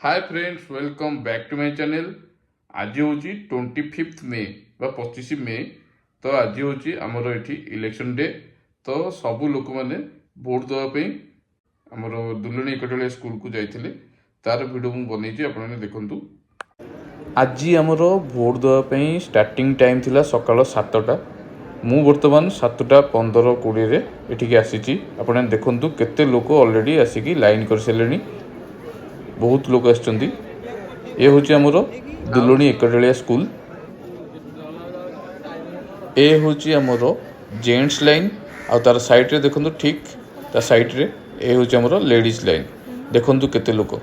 Hi friends, welcome back to my channel. आज हूँ 25 मे बा 25 मे। तो आज हूँ आमर ये इलेक्शन डे। तो सबू लोक मैंने भोट देवाई आमर दुलुनी एकटलिया स्कूल को जाइए। तार वीडियो मुझे बनई आपने देखु। आज आमर भोट देवाई स्टार्टिंग टाइम थिला सकाल 7टा। मु बर्तमान 7:15-20 एठिक आसी। आपने देखु केते लोक ऑलरेडी आसिकी लाइन कर सारे। बहुत लोग आसछन्ती। ये हूँ आमर दुलुनी एकटलिया स्कूल। ए हूँ आमर जेंट्स लाइन आ तार साइड रे देखो ठीक ता साइड रे ए हूँ आमर लेडीज लाइन। देखो केते लोक।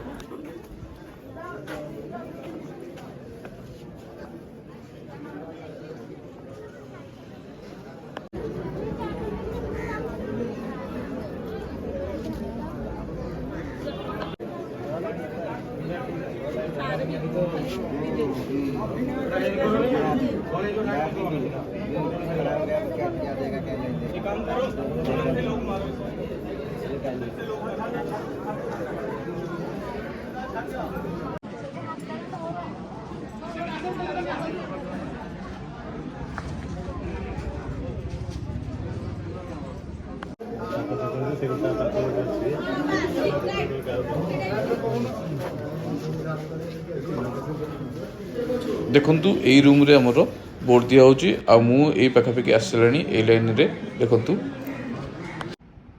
देखंतु एई रूम रे हमरो बोर्ड दिया होची आ मु एई पाखापाखि आसलानी ए लाइन रे। देखंतु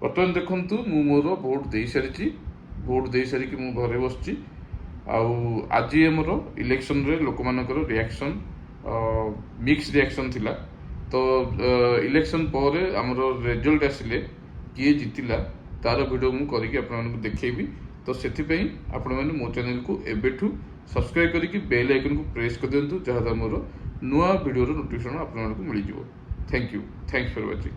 बर्तमान देखंतु मु मोर भोट दे सारी। भोट दे सारी मु घरे बसची। आज हमरो इलेक्शन रे लोक मानकर रिएक्शन मिक्स रिएक्शन थिला। तो इलेक्शन पर हमरो रिजल्ट आसिले किए जितिला तार वीडियो मु करिक आपन देखैबी। तो सेथिपई आपण माने मो चैनल को एबेठू सब्सक्राइब करिक बेल आइकन को प्रेस कर दियंतु जहां मोर नुआ वीडियो रो नोटिफिकेशन आपन को मिल जिवो। Thank you, thanks for watching.